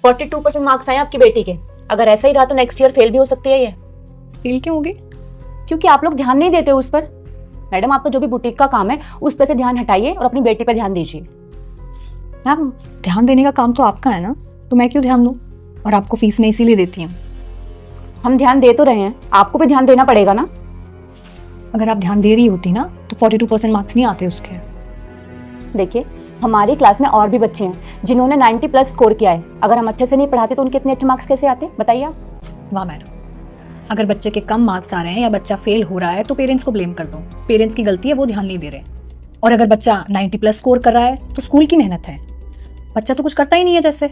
42% marks आए आपकी बेटी के। अगर ऐसा ही रहा तो नेक्स्ट ईयर फेल भी हो सकती है ये। फेल क्यों होगी? क्योंकि आप लोग ध्यान नहीं देते उस पर। मैडम, आपका जो भी बुटीक का काम है उस पर से ध्यान हटाइए और अपनी बेटी पर ध्यान दीजिए। मैम, ध्यान देने का काम तो आपका है ना, तो मैं क्यों ध्यान दूँ? और आपको फीस मैं इसीलिए देती हूँ। हम ध्यान दे तो रहे हैं, आपको भी ध्यान देना पड़ेगा ना। अगर आप ध्यान दे रही होती ना तो 42% मार्क्स नहीं आते उसके। देखिए, हमारी क्लास में और भी बच्चे हैं जिन्होंने 90 प्लस स्कोर किया है। अगर हम अच्छे से नहीं पढ़ाते तो उनके इतने अच्छे मार्क्स कैसे आते, बताइए आप। वाह मैडम, अगर बच्चे के कम मार्क्स आ रहे हैं या बच्चा फेल हो रहा है तो पेरेंट्स को ब्लेम कर दो। पेरेंट्स की गलती है, वो ध्यान नहीं दे रहे। और अगर बच्चा 90 प्लस स्कोर कर रहा है तो स्कूल की मेहनत है। बच्चा तो कुछ करता ही नहीं है। जैसे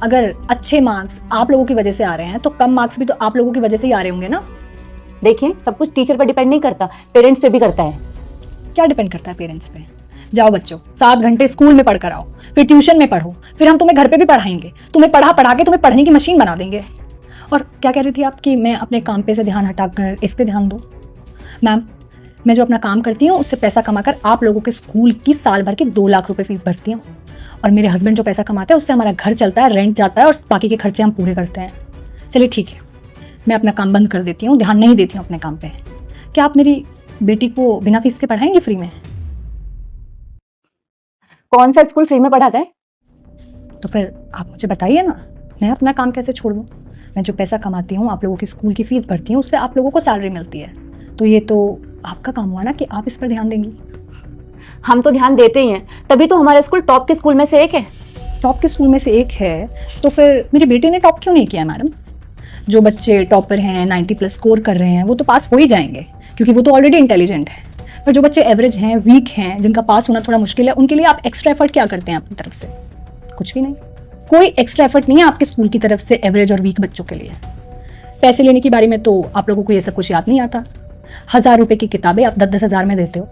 अगर अच्छे मार्क्स आप लोगों की वजह से आ रहे हैं तो कम मार्क्स भी तो आप लोगों की वजह से ही आ रहे होंगे ना। देखिए, सब कुछ टीचर पर डिपेंड नहीं करता, पेरेंट्स पे भी करता है। क्या डिपेंड करता है पेरेंट्स पे? जाओ बच्चों, 7 घंटे स्कूल में पढ़ कर आओ, फिर ट्यूशन में पढ़ो, फिर हम तुम्हें घर पे भी पढ़ाएंगे। तुम्हें पढ़ा पढ़ा के तुम्हें पढ़ने की मशीन बना देंगे। और क्या कह रही थी आप कि मैं अपने काम पे से ध्यान हटाकर इस पे ध्यान दूँ? मैम, मैं जो अपना काम करती हूँ उससे पैसा कमाकर आप लोगों के स्कूल की साल भर की 2 लाख रुपए फीस भरती हूँ। और मेरे हस्बैंड जो पैसा कमाते हैं उससे हमारा घर चलता है, रेंट जाता है और बाकी के खर्चे हम पूरे करते हैं। चलिए ठीक है, मैं अपना काम बंद कर देती हूँ, ध्यान नहीं देती हूँ अपने काम पे। क्या आप मेरी बेटी को बिना फीस के पढ़ाएंगे फ्री में? कौन सा स्कूल फ्री में पढ़ाता है? तो फिर आप मुझे बताइए ना, मैं अपना काम कैसे छोड़ दूँ? मैं जो पैसा कमाती हूँ, आप लोगों की स्कूल की फीस भरती हूँ, उससे आप लोगों को सैलरी मिलती है। तो ये तो आपका काम हुआ ना कि आप इस पर ध्यान देंगी। हम तो ध्यान देते ही हैं, तभी तो हमारा स्कूल टॉप के स्कूल में से एक है। टॉप के स्कूल में से एक है तो फिर मेरी बेटी ने टॉप क्यों नहीं किया मैडम? जो बच्चे टॉपर हैं, 90 प्लस स्कोर कर रहे हैं, वो तो पास हो ही जाएंगे क्योंकि वो तो ऑलरेडी इंटेलिजेंट है। पर जो बच्चे एवरेज हैं, वीक हैं, जिनका पास होना थोड़ा मुश्किल है, उनके लिए आप एक्स्ट्रा एफर्ट क्या करते हैं अपनी तरफ से? कुछ भी नहीं। कोई एक्स्ट्रा एफर्ट नहीं है आपके स्कूल की तरफ से एवरेज और वीक बच्चों के लिए। पैसे लेने की बारी में तो आप लोगों को ये सब कुछ याद नहीं आता। 1000 रुपए की किताबें आप 10-10 हज़ार में देते हो।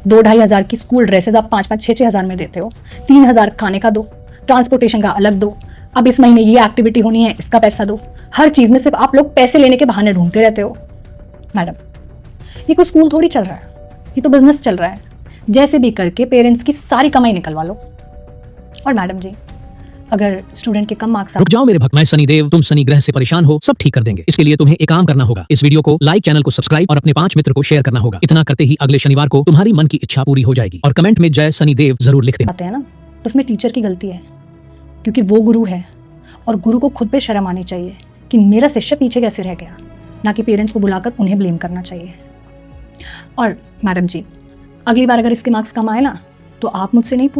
2-2.5 हज़ार की स्कूल ड्रेसेस आप 5-5, 6-6 हज़ार में देते हो। 3000 खाने का दो, ट्रांसपोर्टेशन का अलग दो। अब इस महीने ये एक्टिविटी होनी है, इसका पैसा दो। हर चीज में सिर्फ आप लोग पैसे लेने के बहाने ढूंढते रहते हो। मैडम, ये कोई स्कूल थोड़ी चल रहा है, ये तो बिजनेस चल रहा है। जैसे भी करके पेरेंट्स की सारी कमाई निकलवा लो। और मैडम जी, अगर स्टूडेंट के कम मार्क्स रुक जाओ मेरे भक्त, मैं शनिदेव, तुम शनि ग्रह से परेशान हो, सब ठीक कर देंगे। इसके लिए तुम्हें एक काम करना होगा, इस वीडियो को लाइक, चैनल को सब्सक्राइब और अपने 5 मित्र को शेयर करना होगा। इतना करते ही अगले शनिवार को तुम्हारी मन की इच्छा पूरी हो जाएगी। और कमेंट में जय शनिदेव जरूर लिख देना। आते हैं ना, तो उसमें टीचर की गलती है, क्योंकि वो गुरु है और गुरु को खुद पे शर्म आनी चाहिए कि मेरा शिष्य पीछे कैसे रह गया, ना कि पेरेंट्स को बुलाकर उन्हें ब्लेम करना चाहिए। और मैडम जी, अगली बार अगर इसके मार्क्स कम आए ना तो आप मुझसे नहीं पूछ